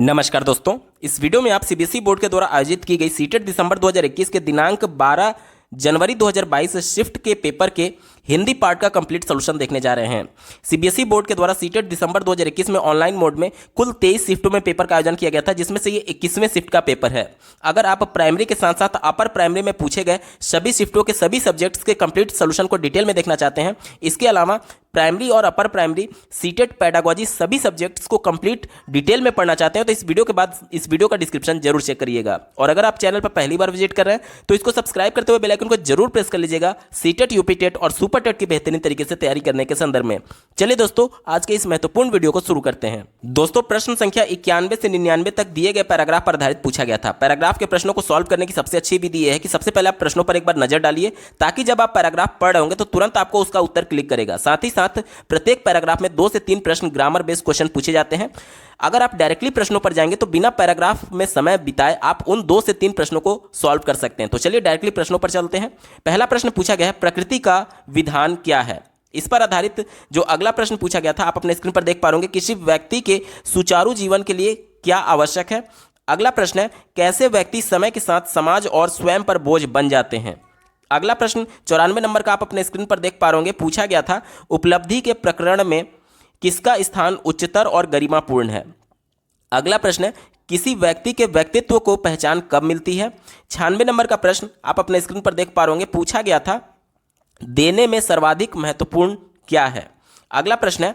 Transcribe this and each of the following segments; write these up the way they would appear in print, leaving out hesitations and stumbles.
नमस्कार दोस्तों, इस वीडियो में आप सीबीएसई बोर्ड के द्वारा आयोजित की गई सीटेट दिसंबर 2021 के दिनांक 12 जनवरी 2022 शिफ्ट के पेपर के हिंदी पार्ट का कंप्लीट सॉल्यूशन देखने जा रहे हैं। सीबीएसई बोर्ड के द्वारा सीटेट दिसंबर 2021 में ऑनलाइन मोड में कुल 23 शिफ्टों में पेपर का आयोजन किया गया था, जिसमें से ये 21वें शिफ्ट का पेपर है। अगर आप प्राइमरी के साथ साथ अपर प्राइमरी में पूछे गए सभी शिफ्टों के सभी सब्जेक्ट्स के कंप्लीट सॉल्यूशन को डिटेल में देखना चाहते हैं, इसके अलावा प्राइमरी और अपर प्राइमरी सीटेट पेडागोजी सभी सब्जेक्ट्स को कंप्लीट डिटेल में पढ़ना चाहते हैं, तो इस वीडियो के बाद इस वीडियो का डिस्क्रिप्शन जरूर चेक करिएगा। और अगर आप चैनल पर पहली बार विजिट कर रहे हैं तो इसको सब्सक्राइब करते हुए बेल आइकन को जरूर प्रेस कर लीजिएगा, सीटेट, यूपी टेट और सुपर टेट की बेहतरीन तरीके से तैयारी करने के संदर्भ में। चलिए दोस्तों, आज के इस महत्वपूर्ण वीडियो को शुरू करते हैं। दोस्तों, प्रश्न संख्या 91 से 99 तक दिए गए पैराग्राफ पर आधारित पूछा गया था। पैराग्राफ के प्रश्नों को सॉल्व करने की सबसे अच्छी विधि यह है कि सबसे पहले आप प्रश्नों पर एक बार नजर डालिए, ताकि जब आप पैराग्राफ पढ़ रहे होंगे तो तुरंत आपको उसका उत्तर क्लिक करेगा। साथ ही साथ प्रत्येक पैराग्राफ में 2 से 3 प्रश्न ग्रामर बेस्ड क्वेश्चन पूछे जाते हैं। अगर आप डायरेक्टली प्रश्नों पर जाएंगे तो बिना पैराग्राफ में समय बिताए आप उन 2 से 3 प्रश्नों को सॉल्व कर सकते हैं। तो चलिए डायरेक्टली प्रश्नों पर चलते हैं। पहला प्रश्न पूछा गया है, प्रकृति का विधान क्या है। इस पर आधारित जो अगला प्रश्न पूछा गया था आप अपने स्क्रीन पर देख पा रहे होंगे, किसी व्यक्ति के सुचारू जीवन के लिए क्या आवश्यक है। अगला प्रश्न है, कैसे व्यक्ति समय के साथ समाज और स्वयं पर बोझ बन जाते हैं। अगला प्रश्न 94 नंबर का आप अपने स्क्रीन पर देख पा रहे होंगे, पूछा गया था, उपलब्धि के प्रकरण में किसका स्थान उच्चतर और गरिमापूर्ण है। अगला प्रश्न है, किसी व्यक्ति के व्यक्तित्व को पहचान कब मिलती है। 96 नंबर का प्रश्न आप अपने स्क्रीन पर देख पा रहे होंगे, पूछा गया था, देने में सर्वाधिक महत्वपूर्ण क्या है। अगला प्रश्न है,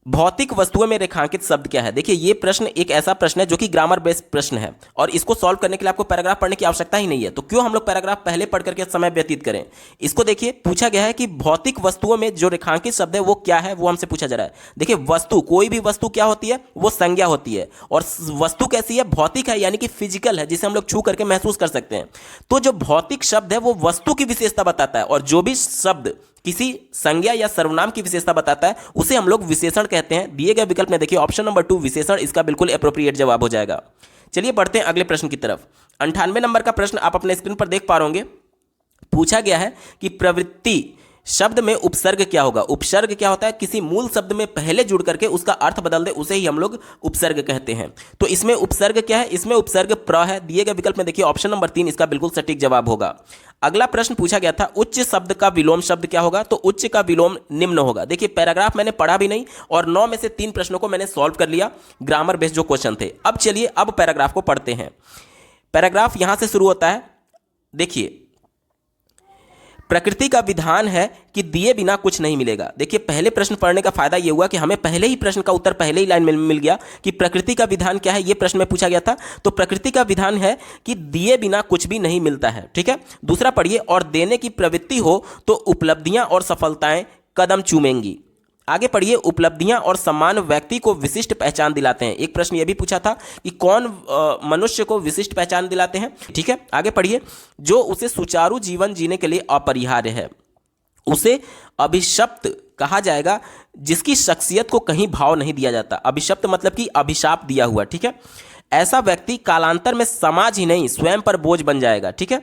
भौतिक वस्तुओं में रेखांकित शब्द क्या है। देखिए, ये प्रश्न एक ऐसा प्रश्न है जो कि ग्रामर बेस्ड प्रश्न है और इसको सॉल्व करने के लिए आपको पैराग्राफ पढ़ने की आवश्यकता ही नहीं है, तो क्यों हम लोग पैराग्राफ पहले पढ़ करके समय व्यतीत करें। इसको देखिए, पूछा गया है कि भौतिक वस्तुओं में जो रेखांकित शब्द है वो क्या है, वो हमसे पूछा जा रहा है। देखिए, वस्तु, कोई भी वस्तु क्या होती है, वो संज्ञा होती है, और वस्तु कैसी है, भौतिक है, यानी कि फिजिकल है, जिसे हम लोग छू करके महसूस कर सकते हैं। तो जो भौतिक शब्द है वो वस्तु की विशेषता बताता है, और जो भी शब्द किसी संज्ञा या सर्वनाम की विशेषता बताता है उसे हम लोग विशेषण कहते हैं। दिए गए विकल्प में देखिए ऑप्शन नंबर 2 विशेषण इसका बिल्कुल एप्रोप्रिएट जवाब हो जाएगा। चलिए बढ़ते हैं अगले प्रश्न की तरफ। 98 नंबर का प्रश्न आप अपने स्क्रीन पर देख पा रहे होंगे, पूछा गया है कि प्रवृत्ति शब्द में उपसर्ग क्या होगा। उपसर्ग क्या होता है, किसी मूल शब्द में पहले जुड़ करके उसका अर्थ बदल दे, उसे ही हम लोग उपसर्ग कहते हैं। तो इसमें उपसर्ग क्या है, इसमें उपसर्ग प्र है। दिए गए विकल्प में देखिए ऑप्शन नंबर 3 इसका बिल्कुल सटीक जवाब होगा। अगला प्रश्न पूछा गया था, उच्च शब्द का विलोम शब्द क्या होगा। तो उच्च का विलोम निम्न होगा। देखिए, पैराग्राफ मैंने पढ़ा भी नहीं और 9 में से 3 प्रश्नों को मैंने सॉल्व कर लिया, ग्रामर बेस्ड जो क्वेश्चन थे। अब चलिए अब पैराग्राफ को पढ़ते हैं। पैराग्राफ यहां से शुरू होता है। देखिए, प्रकृति का विधान है कि दिए बिना कुछ नहीं मिलेगा। देखिए, पहले प्रश्न पढ़ने का फायदा यह हुआ कि हमें पहले ही प्रश्न का उत्तर पहले ही लाइन में मिल गया कि प्रकृति का विधान क्या है, यह प्रश्न में पूछा गया था। तो प्रकृति का विधान है कि दिए बिना कुछ भी नहीं मिलता है। ठीक है, दूसरा पढ़िए, और देने की प्रवृत्ति हो तो उपलब्धियां और सफलताएं कदम चूमेंगी। आगे पढ़िए, उपलब्धियां और सम्मान व्यक्ति को विशिष्ट पहचान दिलाते हैं। एक प्रश्न यह भी पूछा था कि कौन मनुष्य को विशिष्ट पहचान दिलाते हैं। ठीक है, आगे पढ़िए, जो उसे सुचारू जीवन जीने के लिए अपरिहार्य है उसे अभिशप्त कहा जाएगा, जिसकी शख्सियत को कहीं भाव नहीं दिया जाता। अभिशप्त मतलब कि अभिशाप दिया हुआ। ठीक है, ऐसा व्यक्ति कालांतर में समाज ही नहीं स्वयं पर बोझ बन जाएगा। ठीक है,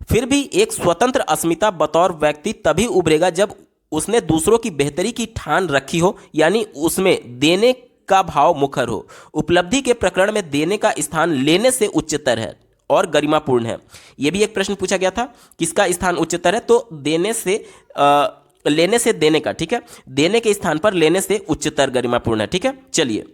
फिर भी एक स्वतंत्र अस्मिता बतौर व्यक्ति तभी उभरेगा जब उसने दूसरों की बेहतरी की ठान रखी हो, यानी उसमें देने का भाव मुखर हो। उपलब्धि के प्रकरण में देने का स्थान लेने से उच्चतर है और गरिमापूर्ण है। यह भी एक प्रश्न पूछा गया था, किसका स्थान उच्चतर है। तो देने से लेने से देने का। ठीक है, देने के स्थान पर लेने से उच्चतर गरिमापूर्ण है। ठीक है, चलिए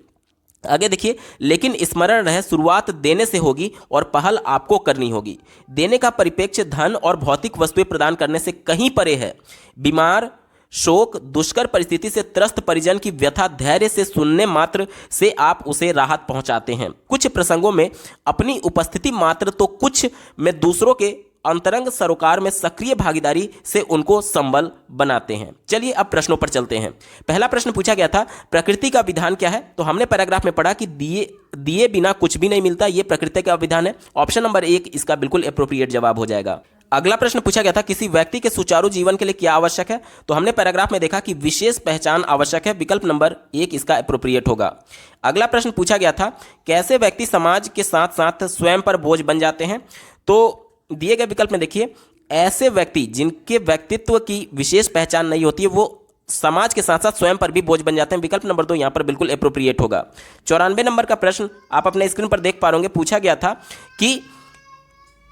आगे देखिए, लेकिन स्मरण रहे, शुरुआत देने से होगी और पहल आपको करनी होगी। देने का परिप्रेक्ष्य धन और भौतिक वस्तुएं प्रदान करने से कहीं परे है। बीमार, शोक, दुष्कर परिस्थिति से त्रस्त परिजन की व्यथा धैर्य से सुनने मात्र से आप उसे राहत पहुंचाते हैं। कुछ प्रसंगों में अपनी उपस्थिति मात्र तो कुछ में दूसरों के अंतरंग सरोकार में सक्रिय भागीदारी से उनको संबल बनाते हैं। चलिए अब प्रश्नों पर चलते हैं। पहला प्रश्न पूछा गया था, प्रकृति का विधान क्या है। तो हमने पैराग्राफ में पढ़ा कि दिए बिना कुछ भी नहीं मिलता, यह प्रकृति का विधान है। ऑप्शन नंबर 1 इसका बिल्कुल एप्रोप्रिएट जवाब हो जाएगा। अगला प्रश्न पूछा गया था, किसी व्यक्ति के सुचारू जीवन के लिए क्या आवश्यक है। तो हमने पैराग्राफ में देखा कि विशेष पहचान आवश्यक है। विकल्प नंबर 1 इसका एप्रोप्रिएट होगा। अगला प्रश्न पूछा गया था, कैसे व्यक्ति समाज के साथ साथ स्वयं पर बोझ बन जाते हैं। तो दिए गए विकल्प में देखिए, ऐसे व्यक्ति जिनके व्यक्तित्व की विशेष पहचान नहीं होती है वो समाज के साथ साथ स्वयं पर भी बोझ बन जाते हैं। विकल्प नंबर 2 यहाँ पर बिल्कुल एप्रोप्रिएट होगा। 94 नंबर का प्रश्न आप अपने स्क्रीन पर देख पा रहे होंगे, पूछा गया था कि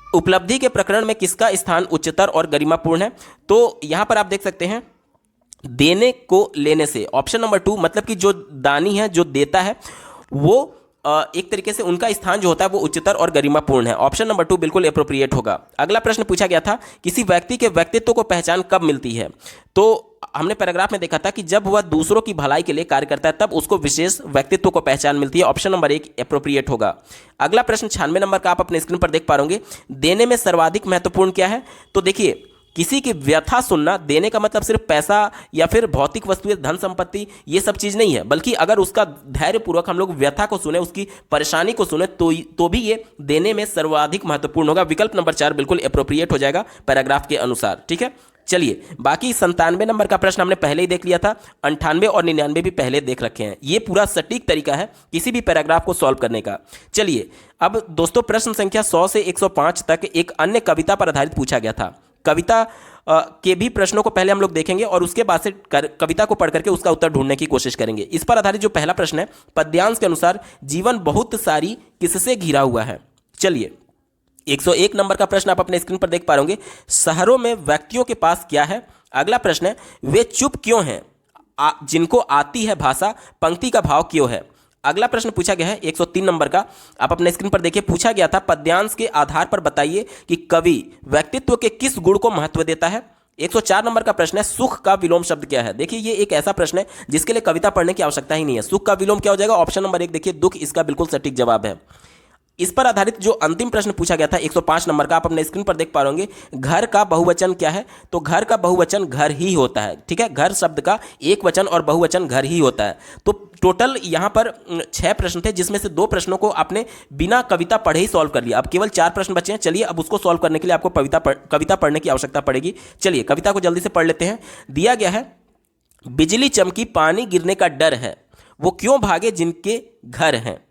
उपलब्धि के प्रकरण में किसका स्थान उच्चतर और गरिमापूर्ण है। तो यहाँ पर आप देख सकते हैं देने को लेने से, ऑप्शन नंबर 2, मतलब कि जो दानी है, जो देता है, वो एक तरीके से उनका स्थान जो होता है वो उच्चतर और गरिमापूर्ण है। ऑप्शन नंबर 2 बिल्कुल एप्रोप्रिएट होगा। अगला प्रश्न पूछा गया था किसी व्यक्ति के व्यक्तित्व को पहचान कब मिलती है। तो हमने पैराग्राफ में देखा था कि जब वह दूसरों की भलाई के लिए कार्य करता है तब उसको विशेष व्यक्तित्व को पहचान मिलती है। ऑप्शन नंबर 1 एप्रोप्रिएट होगा। अगला प्रश्न 96 नंबर का आप अपने स्क्रीन पर देख पा रहे होंगे, देने में सर्वाधिक महत्वपूर्ण क्या है। तो देखिए, किसी की व्यथा सुनना, देने का मतलब सिर्फ पैसा या फिर भौतिक वस्तुएं, धन संपत्ति, ये सब चीज़ नहीं है, बल्कि अगर उसका धैर्यपूर्वक हम लोग व्यथा को सुने, उसकी परेशानी को सुने, तो भी ये देने में सर्वाधिक महत्वपूर्ण होगा। विकल्प नंबर 4 बिल्कुल एप्रोप्रिएट हो जाएगा पैराग्राफ के अनुसार। ठीक है, चलिए बाकी 97 नंबर का प्रश्न हमने पहले ही देख लिया था, 98 और 99 भी पहले देख रखे हैं। ये पूरा सटीक तरीका है किसी भी पैराग्राफ को सॉल्व करने का। चलिए अब दोस्तों, प्रश्न संख्या 100 से 105 तक एक अन्य कविता पर आधारित पूछा गया था। कविता के भी प्रश्नों को पहले हम लोग देखेंगे और उसके बाद से कविता को पढ़ करके उसका उत्तर ढूंढने की कोशिश करेंगे। इस पर आधारित जो पहला प्रश्न है, पद्यांश के अनुसार जीवन बहुत सारी किससे घिरा हुआ है। चलिए 101 नंबर का प्रश्न आप अपने स्क्रीन पर देख पा रहे होंगे, शहरों में व्यक्तियों के पास क्या है। अगला प्रश्न है, वे चुप क्यों हैं, जिनको आती है भाषा, पंक्ति का भाव क्यों है। अगला प्रश्न पूछा गया है 103 नंबर का, आप अपने स्क्रीन पर देखिए, पूछा गया था पद्यांश के आधार पर बताइए कि कवि व्यक्तित्व के किस गुण को महत्व देता है। 104 नंबर का प्रश्न है, सुख का विलोम शब्द क्या है। देखिए ये एक ऐसा प्रश्न है जिसके लिए कविता पढ़ने की आवश्यकता ही नहीं है। सुख का विलोम क्या हो जाएगा। ऑप्शन नंबर 1 देखिए, दुख, इसका बिल्कुल सटीक जवाब है। इस पर आधारित जो अंतिम प्रश्न पूछा गया था 105 नंबर का, आप अपने स्क्रीन पर देख पा रहे होंगे, घर का बहुवचन क्या है। तो घर का बहुवचन घर ही होता है। ठीक है, घर शब्द का एक वचन और बहुवचन घर ही होता है। तो टोटल यहाँ पर 6 प्रश्न थे, जिसमें से 2 प्रश्नों को आपने बिना कविता पढ़े ही सॉल्व कर लिया। अब केवल 4 प्रश्न बचे हैं। चलिए अब उसको सॉल्व करने के लिए आपको कविता पढ़ने की आवश्यकता पड़ेगी। चलिए कविता को जल्दी से पढ़ लेते हैं। दिया गया है, बिजली चमकी, पानी गिरने का डर है, वो क्यों भागे जिनके घर हैं,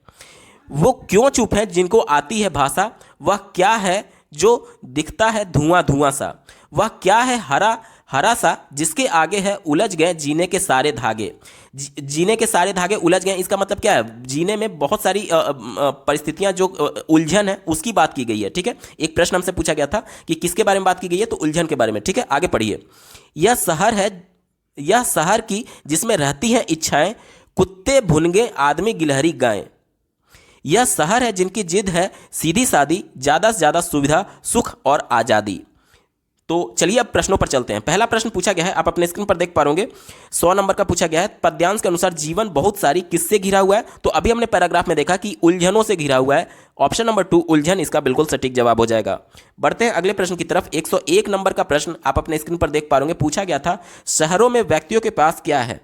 वो क्यों चुप हैं जिनको आती है भाषा, वह क्या है जो दिखता है धुआं धुआं सा, वह क्या है हरा हरा सा जिसके आगे है उलझ गए जीने के सारे धागे। जीने के सारे धागे उलझ गए, इसका मतलब क्या है, जीने में बहुत सारी परिस्थितियां जो उलझन है उसकी बात की गई है। ठीक है, एक प्रश्न हमसे पूछा गया था कि किसके बारे में बात की गई है, तो उलझन के बारे में। ठीक है, आगे पढ़िए। यह शहर है, यह शहर की जिसमें रहती हैं इच्छाएं, कुत्ते भुनगे आदमी गिलहरी गायें। यह शहर है जिनकी जिद है सीधी सादी, ज़्यादा से ज़्यादा सुविधा, सुख और आज़ादी। तो चलिए अब प्रश्नों पर चलते हैं। पहला प्रश्न पूछा गया है, आप अपने स्क्रीन पर देख पा रहे होंगे, 100 नंबर का पूछा गया है, पद्यांश के अनुसार जीवन बहुत सारी किससे घिरा हुआ है। तो अभी हमने पैराग्राफ में देखा कि उलझनों से घिरा हुआ है। ऑप्शन नंबर 2 उलझन, इसका बिल्कुल सटीक जवाब हो जाएगा। बढ़ते हैं अगले प्रश्न की तरफ। 101 नंबर का प्रश्न आप अपने स्क्रीन पर देख पा रहे होंगे, पूछा गया था शहरों में व्यक्तियों के पास क्या है।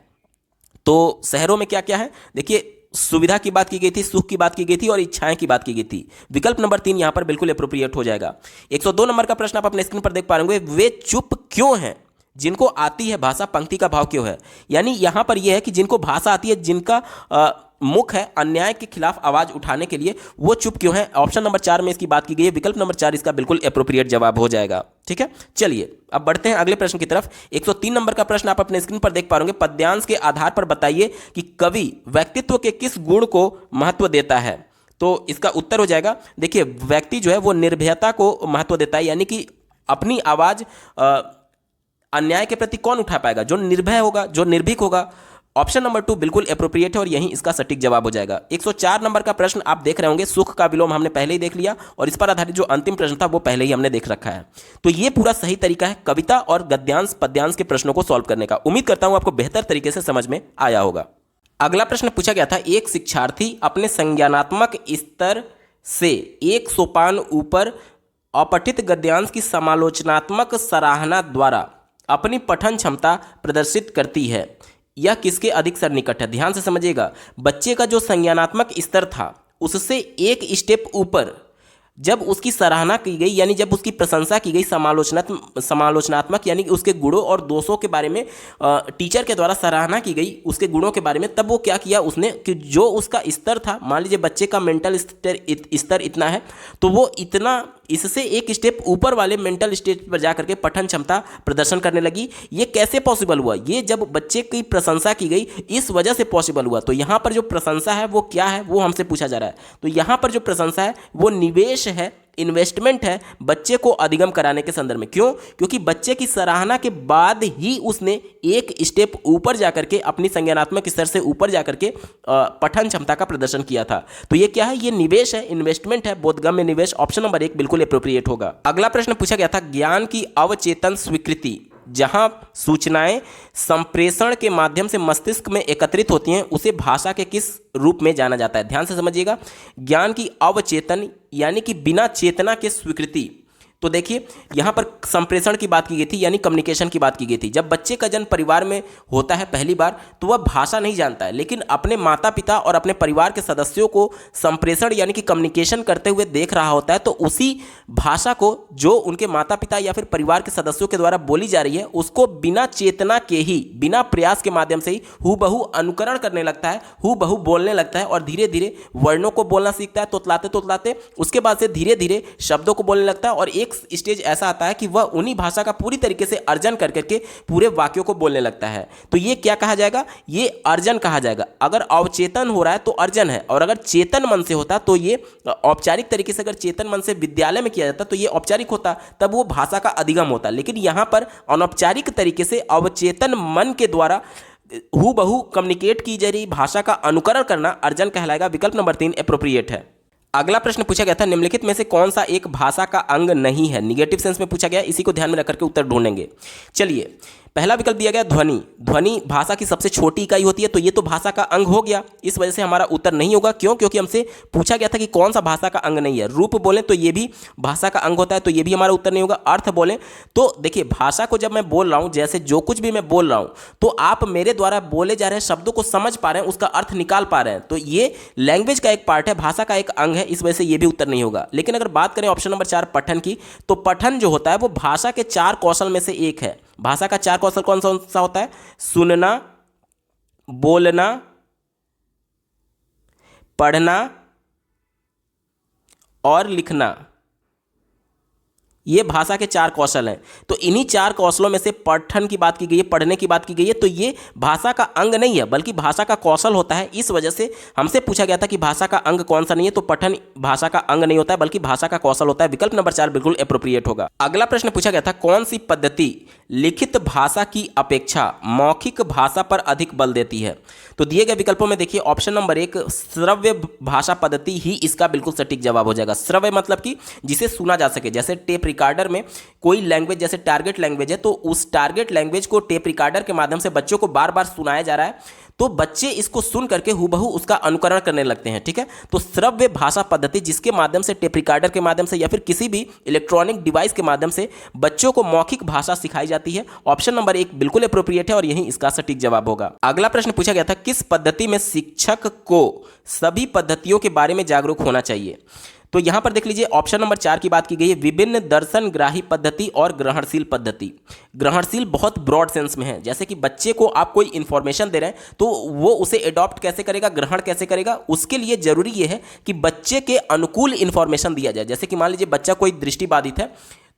तो शहरों में क्या क्या है, देखिए सुविधा की बात की गई थी, सुख की बात की गई थी और इच्छाएं की बात की गई थी। विकल्प नंबर 3 यहां पर बिल्कुल एप्रोप्रिएट हो जाएगा। 102 नंबर का प्रश्न आप अपने स्क्रीन पर देख पा रहे होंगे, वे चुप क्यों हैं जिनको आती है भाषा, पंक्ति का भाव क्यों है। यानी यहां पर यह है कि जिनको भाषा आती है, जिनका मुख है अन्याय के खिलाफ आवाज उठाने के लिए, वो चुप क्यों है। ऑप्शन नंबर 4 में इसकी बात की गई है। विकल्प नंबर 4 इसका बिल्कुल एप्रोप्रिएट जवाब हो जाएगा। ठीक है, चलिए अब बढ़ते हैं अगले प्रश्न की तरफ। 103 नंबर का प्रश्न आप अपने स्क्रीन पर देख पा रहे होंगे, पद्यांश के आधार पर बताइए कि कवि व्यक्तित्व के किस गुण को महत्व देता है। तो इसका उत्तर हो जाएगा, देखिए व्यक्ति जो है वो निर्भयता को महत्व देता है, यानी कि अपनी आवाज अन्याय के प्रति कौन उठा पाएगा, जो निर्भय होगा, जो निर्भीक होगा। ऑप्शन नंबर 2 बिल्कुल एप्रोप्रिएट है और यही इसका सटीक जवाब हो जाएगा। 104 नंबर का प्रश्न आप देख रहे होंगे, सुख का विलोम हमने पहले ही देख लिया और इस पर आधारित जो अंतिम प्रश्न था वो पहले ही हमने देख रखा है। तो ये पूरा सही तरीका है कविता और गद्यांश पद्यांश के प्रश्नों को सॉल्व करने का। उम्मीद करता हूं आपको बेहतर तरीके से समझ में आया होगा। अगला प्रश्न पूछा गया था, एक शिक्षार्थी अपने संज्ञानात्मक स्तर से एक सोपान ऊपर अपठित गद्यांश की समालोचनात्मक सराहना द्वारा अपनी पठन क्षमता प्रदर्शित करती है, यह किसके अधिक सन्निकट है। ध्यान से समझिएगा, बच्चे का जो संज्ञानात्मक स्तर था उससे एक स्टेप ऊपर जब उसकी सराहना की गई, यानी जब उसकी प्रशंसा की गई, समालोचनात्मक यानी कि उसके गुणों और दोषों के बारे में टीचर के द्वारा सराहना की गई उसके गुणों के बारे में, तब वो क्या किया उसने कि जो उसका स्तर था, मान लीजिए बच्चे का मेंटल स्तर इतना है, तो वो इससे एक स्टेप ऊपर वाले मेंटल स्टेज पर जाकर के पठन क्षमता प्रदर्शन करने लगी। ये कैसे पॉसिबल हुआ? ये जब बच्चे की प्रशंसा की गई इस वजह से पॉसिबल हुआ। तो यहाँ पर जो प्रशंसा है वो क्या है, वो हमसे पूछा जा रहा है। तो यहाँ पर जो प्रशंसा है वो निवेश है, इन्वेस्टमेंट है बच्चे को अधिगम कराने के संदर्भ में। क्यों? क्योंकि बच्चे की सराहना के बाद ही उसने एक स्टेप ऊपर जाकर के अपनी संज्ञानात्मक स्तर से ऊपर जाकर के पठन क्षमता का प्रदर्शन किया था। तो ये क्या है? ये निवेश है, इन्वेस्टमेंट है, बोधगम्य निवेश। ऑप्शन नंबर 1 बिल्कुल एप्रोप्रिएट होगा। अगला प्रश्न पूछा गया था ज्ञान की अवचेतन स्वीकृति, जहां सूचनाएं संप्रेषण के माध्यम से मस्तिष्क में एकत्रित होती हैं, उसे भाषा के किस रूप में जाना जाता है? ध्यान से समझिएगा, ज्ञान की अवचेतन यानी कि बिना चेतना के स्वीकृति। तो देखिए यहाँ पर संप्रेषण की बात की गई थी, यानी कम्युनिकेशन की बात की गई थी। जब बच्चे का जन्म परिवार में होता है पहली बार, तो वह भाषा नहीं जानता है, लेकिन अपने माता पिता और अपने परिवार के सदस्यों को संप्रेषण यानी कि कम्युनिकेशन करते हुए देख रहा होता है। तो उसी भाषा को जो उनके माता पिता या फिर परिवार के सदस्यों के द्वारा बोली जा रही है, उसको बिना चेतना के ही, बिना प्रयास के माध्यम से ही हूबहू अनुकरण करने लगता है, हूबहू बोलने लगता है और धीरे धीरे वर्णों को बोलना सीखता है, तोतलाते तोतलाते उसके बाद से धीरे धीरे शब्दों को बोलने लगता है और एक स्टेज ऐसा आता है कि वह उन्हीं भाषा का पूरी तरीके से अर्जन कर करके पूरे वाक्यों को बोलने लगता है। तो ये क्या कहा जाएगा? ये अर्जन कहा जाएगा। अगर अवचेतन हो रहा है तो अर्जन है, और अगर चेतन मन से होता तो ये औपचारिक तरीके से, अगर चेतन मन से विद्यालय में किया जाता तो ये औपचारिक होता, तब वो भाषा का अधिगम होता। लेकिन यहाँ पर अनौपचारिक तरीके से अवचेतन मन के द्वारा हूबहू कम्युनिकेट की जा रही भाषा का अनुकरण करना अर्जन कहलाएगा। विकल्प नंबर 3 एप्रोप्रिएट है। अगला प्रश्न पूछा गया था निम्नलिखित में से कौन सा एक भाषा का अंग नहीं है? निगेटिव सेंस में पूछा गया, इसी को ध्यान में रख करके उत्तर ढूंढेंगे। चलिए, पहला विकल्प दिया गया ध्वनि। ध्वनि भाषा की सबसे छोटी इकाई होती है, तो ये तो भाषा का अंग हो गया, इस वजह से हमारा उत्तर नहीं होगा। क्यों? क्योंकि हमसे पूछा गया था कि कौन सा भाषा का अंग नहीं है। रूप बोलें तो ये भी भाषा का अंग होता है, तो ये भी हमारा उत्तर नहीं होगा। अर्थ बोलें तो देखिए, भाषा को जब मैं बोल रहा हूँ, जैसे जो कुछ भी मैं बोल रहा हूँ, तो आप मेरे द्वारा बोले जा रहे शब्दों को समझ पा रहे हैं, उसका अर्थ निकाल पा रहे हैं, तो ये लैंग्वेज का एक पार्ट है, भाषा का एक अंग है, इस वजह से ये भी उत्तर नहीं होगा। लेकिन अगर बात करें ऑप्शन नंबर 4 पठन की, तो पठन जो होता है वो भाषा के 4 कौशल में से एक है। भाषा का 4 कौशल कौन सा होता है? सुनना, बोलना, पढ़ना और लिखना। ये भाषा के 4 कौशल हैं। तो इन्हीं 4 कौशलों में से पठन की बात की गई है, पढ़ने की बात की गई है, तो ये भाषा का अंग नहीं है बल्कि भाषा का कौशल होता है। इस वजह से हमसे पूछा गया था कि भाषा का अंग कौन सा नहीं है, तो पठन भाषा का अंग नहीं होता है बल्कि भाषा का कौशल होता है। विकल्प नंबर 4 बिल्कुल एप्रोप्रिएट होगा। अगला प्रश्न पूछा गया था कौन सी पद्धति लिखित भाषा की अपेक्षा मौखिक भाषा पर अधिक बल देती है? तो दिए गए विकल्पों में देखिए ऑप्शन नंबर 1 श्रव्य भाषा पद्धति ही इसका बिल्कुल सटीक जवाब हो जाएगा। श्रव्य मतलब कि जिसे सुना जा सके, जैसे टेप रिकॉर्डर में कोई लैंग्वेज जैसे टारगेट लैंग्वेज है, तो उस टारगेट लैंग्वेज को टेप रिकॉर्डर के माध्यम से बच्चों को बार बार सुनाया जा रहा है, तो बच्चे इसको सुन करके हूबहू उसका अनुकरण करने लगते हैं। ठीक है, तो श्रव्य भाषा पद्धति जिसके माध्यम से टेप रिकॉर्डर के माध्यम से या फिर किसी भी इलेक्ट्रॉनिक डिवाइस के माध्यम से बच्चों को मौखिक भाषा सिखाई जाती है। ऑप्शन नंबर 1 बिल्कुल एप्रोप्रिएट है और यही इसका सटीक जवाब होगा। अगला प्रश्न पूछा गया था किस पद्धति में शिक्षक को सभी पद्धतियों के बारे में जागरूक होना चाहिए? तो यहां पर देख लीजिए ऑप्शन नंबर 4 की बात की गई है विभिन्न दर्शनग्राही पद्धति और ग्रहणशील पद्धति। ग्रहणशील बहुत ब्रॉड सेंस में है, जैसे कि बच्चे को आप कोई इंफॉर्मेशन दे रहे हैं तो वो उसे एडॉप्ट कैसे करेगा, ग्रहण कैसे करेगा, उसके लिए जरूरी ये है कि बच्चे के अनुकूल इंफॉर्मेशन दिया जाए। जैसे कि मान लीजिए बच्चा कोई दृष्टिबाधित है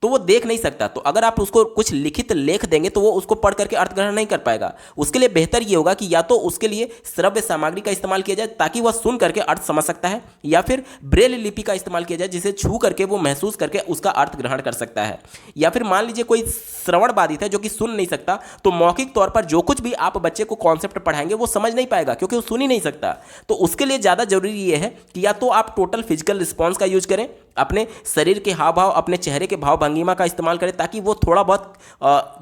तो वो देख नहीं सकता, तो अगर आप उसको कुछ लिखित लेख देंगे तो वो उसको पढ़ करके अर्थ ग्रहण नहीं कर पाएगा। उसके लिए बेहतर ये होगा कि या तो उसके लिए श्रव्य सामग्री का इस्तेमाल किया जाए ताकि वह सुन करके अर्थ समझ सकता है, या फिर ब्रेल लिपि का इस्तेमाल किया जाए जिसे छू करके वो महसूस करके उसका अर्थ ग्रहण कर सकता है। या फिर मान लीजिए कोई श्रवण बाधित है जो कि सुन नहीं सकता, तो मौखिक तौर पर जो कुछ भी आप बच्चे को कॉन्सेप्ट पढ़ाएंगे वो समझ नहीं पाएगा क्योंकि वो सुन ही नहीं सकता। तो उसके लिए ज़्यादा जरूरी ये है कि या तो आप टोटल फिजिकल रिस्पॉन्स का यूज करें, अपने शरीर के हाव भाव, अपने चेहरे के भाव भंगिमा का इस्तेमाल करें ताकि वो थोड़ा बहुत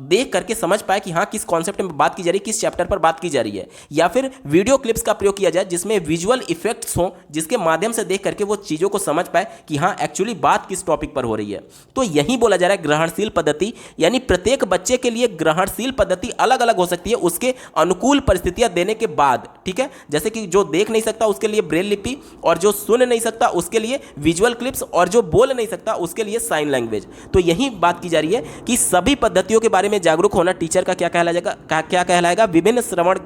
देख करके समझ पाए कि हाँ किस कॉन्सेप्ट में बात की जा रही है, किस चैप्टर पर बात की जा रही है। या फिर वीडियो क्लिप्स का प्रयोग किया जाए जिसमें विजुअल इफेक्ट्स हों, जिसके माध्यम से देख करके वो चीज़ों को समझ पाए कि हाँ एक्चुअली बात किस टॉपिक पर हो रही है। तो यही बोला जा रहा है ग्रहणशील पद्धति, यानी प्रत्येक बच्चे के लिए ग्रहणशील पद्धति अलग अलग हो सकती है उसके अनुकूल परिस्थितियां देने के बाद। ठीक है, जैसे कि जो देख नहीं सकता उसके लिए ब्रेल लिपि, और जो सुन नहीं सकता उसके लिए विजुअल क्लिप्स, और जो बोल नहीं सकता उसके लिए साइन लैंग्वेज। तो यही बात की जा रही है कि सभी पद्धतियों के बारे में जागरूक होना टीचर का क्या कहलाएगा? विभिन्न श्रवण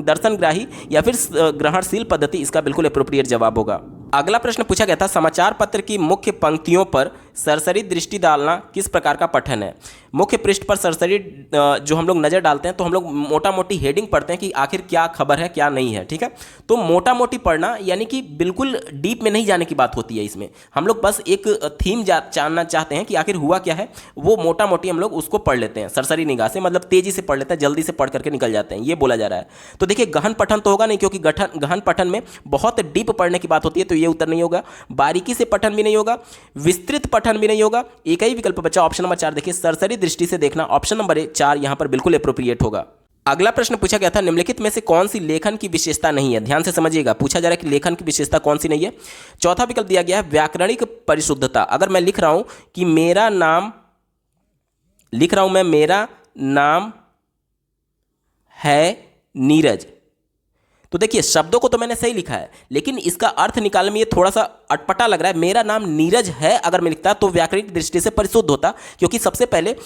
दर्शनग्राही या फिर ग्रहणशील पद्धति इसका बिल्कुल एप्रोप्रिएट जवाब होगा। अगला प्रश्न पूछा गया था समाचार पत्र की मुख्य पंक्तियों पर सरसरी दृष्टि डालना किस प्रकार का पठन है। मुख्य पृष्ठ पर सरसरी जो हम लोग नज़र डालते हैं तो हम लोग मोटा मोटी हेडिंग पढ़ते हैं कि आखिर क्या खबर है क्या नहीं है, ठीक है। तो मोटा मोटी पढ़ना यानी कि बिल्कुल डीप में नहीं जाने की बात होती है। इसमें हम लोग बस एक थीम जानना चाहते हैं कि आखिर हुआ क्या है, वो मोटा मोटी हम लोग उसको पढ़ लेते हैं सरसरी निगाह से, मतलब तेजी से पढ़ लेते हैं, जल्दी से पढ़ करके निकल जाते हैं, ये बोला जा रहा है। तो देखिए गहन पठन तो होगा नहीं, क्योंकि गहन पठन में बहुत डीप पढ़ने की बात होती है, तो ये उत्तर नहीं होगा। बारीकी से पठन भी नहीं होगा, विस्तृत पठन भी नहीं होगा। एक ही विकल्प बचा ऑप्शन नंबर 4, देखिए सरसरी दृष्टि से देखना, ऑप्शन नंबर 4 यहां पर बिल्कुल एप्रोप्रिएट होगा। अगला प्रश्न पूछा गया था निम्नलिखित में से कौन सी लेखन की विशेषता नहीं है। ध्यान से समझिएगा, पूछा जा रहा है कि लेखन की विशेषता कौन सी नहीं है। चौथा विकल्प दिया गया है व्याकरणिक परिशुद्धता। अगर मैं लिख रहा हूं कि मेरा नाम है नीरज, तो देखिए शब्दों को तो मैंने सही लिखा है, लेकिन इसका अर्थ निकालने में ये थोड़ा सा अटपटा लग रहा है। मेरा नाम नीरज है अगर मैं लिखता तो व्याकरणिक दृष्टि से परिशुद्ध होता, क्योंकि सबसे पहले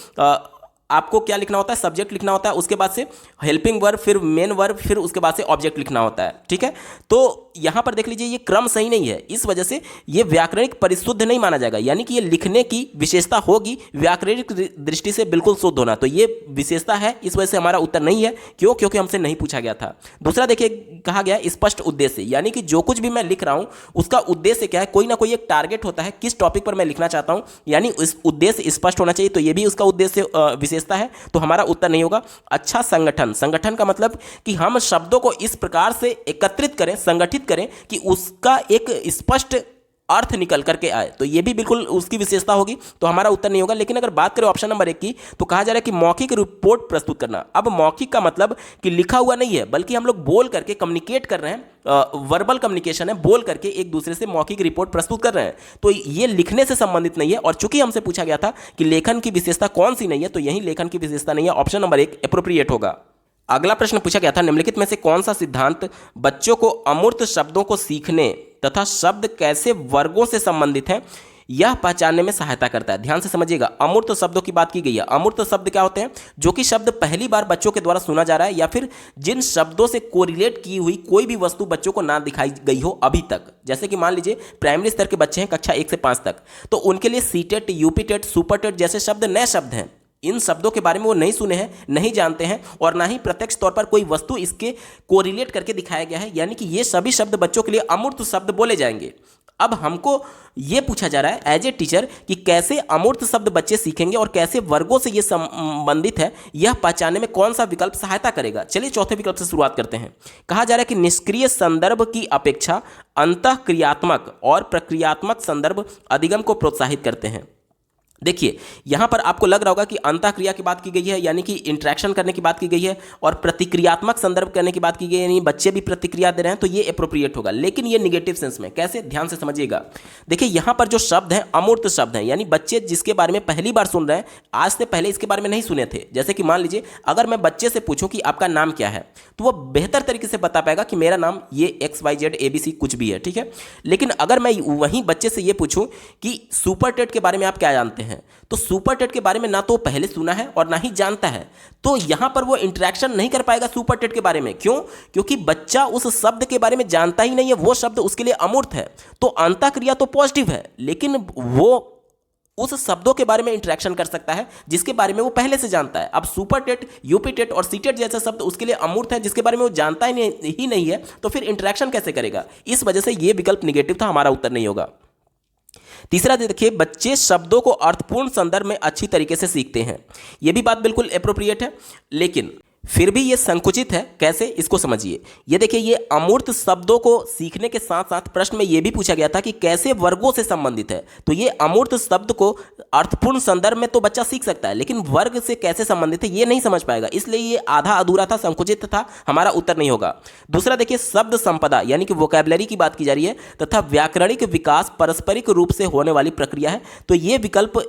आपको क्या लिखना होता है, सब्जेक्ट लिखना होता है, उसके बाद से हेल्पिंग वर्ब, फिर मेन वर्ब, फिर उसके बाद से ऑब्जेक्ट लिखना होता है, ठीक है। तो यहां पर देख लीजिए ये क्रम सही नहीं है, इस वजह से ये व्याकरणिक परिशुद्ध नहीं माना जाएगा, यानी कि ये लिखने की विशेषता होगी व्याकरणिक दृष्टि से बिल्कुल शुद्ध होना, तो ये विशेषता है, इस वजह से हमारा उत्तर नहीं है। क्यों? क्योंकि हमसे नहीं पूछा गया था। दूसरा देखिए कहा गया स्पष्ट उद्देश्य, यानी कि जो कुछ भी मैं लिख रहा हूं उसका उद्देश्य क्या है, कोई ना कोई एक टारगेट होता है, किस टॉपिक पर मैं लिखना चाहता हूं, यानी उस उद्देश्य स्पष्ट होना चाहिए, तो ये भी उसका उद्देश्य विशेषता है, तो हमारा उत्तर नहीं होगा। अच्छा संगठन, संगठन का मतलब कि हम शब्दों को इस प्रकार से एकत्रित करें, संगठित करें कि उसका एक स्पष्ट अर्थ निकल करके आए, तो ये भी बिल्कुल उसकी विशेषता होगी, तो हमारा उत्तर नहीं होगा। लेकिन अगर बात करें ऑप्शन नंबर 1 की, तो कहा जा रहा है कि मौखिक रिपोर्ट प्रस्तुत करना। अब मौखिक का मतलब कि लिखा हुआ नहीं है, बल्कि हम लोग बोल करके कम्युनिकेट कर रहे हैं, वर्बल कम्युनिकेशन है, बोल करके एक दूसरे से मौखिक रिपोर्ट प्रस्तुत कर रहे हैं, तो ये लिखने से संबंधित नहीं है। और चूंकि हमसे पूछा गया था कि लेखन की विशेषता कौन सी नहीं है, तो यही लेखन की विशेषता नहीं है, ऑप्शन नंबर 1 एप्रोप्रिएट होगा। अगला प्रश्न पूछा गया था निम्नलिखित में से कौन सा सिद्धांत बच्चों को अमूर्त शब्दों को सीखने तथा शब्द कैसे वर्गों से संबंधित हैं यह पहचानने में सहायता करता है। ध्यान से समझिएगा, अमूर्त शब्दों की बात की गई है। अमूर्त शब्द क्या होते हैं? जो कि शब्द पहली बार बच्चों के द्वारा सुना जा रहा है, या फिर जिन शब्दों से कोरिलेट की हुई कोई भी वस्तु बच्चों को ना दिखाई गई हो अभी तक। जैसे कि मान लीजिए प्राइमरी स्तर के बच्चे हैं, कक्षा 1 से 5 तक, तो उनके लिए सीटेट, यूपीटेट, सुपरटेट जैसे शब्द नए शब्द हैं। इन शब्दों के बारे में वो नहीं सुने हैं, नहीं जानते हैं, और ना ही प्रत्यक्ष तौर पर कोई वस्तु इसके कोरिलेट करके दिखाया गया है, यानी कि ये सभी शब्द बच्चों के लिए अमूर्त शब्द बोले जाएंगे। अब हमको ये पूछा जा रहा है एज ए टीचर कि कैसे अमूर्त शब्द बच्चे सीखेंगे और कैसे वर्गों से ये संबंधित है, यह पहचानने में कौन सा विकल्प सहायता करेगा। चलिए चौथे विकल्प से शुरुआत करते हैं। कहा जा रहा है कि निष्क्रिय संदर्भ की अपेक्षा अंतःक्रियात्मक और प्रक्रियात्मक संदर्भ अधिगम को प्रोत्साहित करते हैं। देखिए यहां पर आपको लग रहा होगा कि अंतःक्रिया की बात की गई है, यानी कि इंटरेक्शन करने की बात की गई है, और प्रतिक्रियात्मक संदर्भ करने की बात की गई है, यानी बच्चे भी प्रतिक्रिया दे रहे हैं, तो ये एप्रोप्रिएट होगा। लेकिन ये निगेटिव सेंस में कैसे, ध्यान से समझिएगा। देखिए यहां पर जो शब्द हैं अमूर्त शब्द हैं, यानी बच्चे जिसके बारे में पहली बार सुन रहे हैं, आज से पहले इसके बारे में नहीं सुने थे। जैसे कि मान लीजिए अगर मैं बच्चे से पूछूं कि आपका नाम क्या है, तो वह बेहतर तरीके से बता पाएगा कि मेरा नाम ये XYZ ABC कुछ भी है, ठीक है। लेकिन अगर मैं वहीं बच्चे से ये पूछूं कि सुपरटेट के बारे में आप क्या जानते हैं, तो सुपरटेट के बारे में ना तो पहले सुना है और ना ही जानता है, तो यहां पर वो इंटरेक्शन नहीं कर पाएगा सुपरटेट के बारे में। क्यों? क्योंकि बच्चा उस शब्द के बारे में जानता ही नहीं है, वो शब्द उसके लिए अमूर्त है। तो अंतःक्रिया तो पॉजिटिव है, लेकिन वो उस शब्दों के बारे में इंटरेक्शन कर सकता है जिसके बारे में वो पहले से जानता है। अब सुपरटेट, यूपीटेट और सीटेट जैसे शब्द उसके लिए अमूर्त है, जिसके बारे में वो जानता ही नहीं है, तो फिर इंटरेक्शन कैसे करेगा? इस वजह से ये विकल्प निगेटिव था, हमारा उत्तर नहीं होगा। तीसरा देखिए, बच्चे शब्दों को अर्थपूर्ण संदर्भ में अच्छी तरीके से सीखते हैं। यह भी बात बिल्कुल एप्रोप्रिएट है, लेकिन फिर भी ये संकुचित है। कैसे, इसको समझिए। ये देखिए, ये अमूर्त शब्दों को सीखने के साथ साथ प्रश्न में ये भी पूछा गया था कि कैसे वर्गों से संबंधित है, तो ये अमूर्त शब्द को अर्थपूर्ण संदर्भ में तो बच्चा सीख सकता है, लेकिन वर्ग से कैसे संबंधित है ये नहीं समझ पाएगा, इसलिए ये आधा अधूरा था, संकुचित था, हमारा उत्तर नहीं होगा। दूसरा देखिए, शब्द संपदा यानी कि वोकैबुलरी की बात की जा रही है तथा व्याकरणिक विकास पारस्परिक रूप से होने वाली प्रक्रिया है, तो ये विकल्प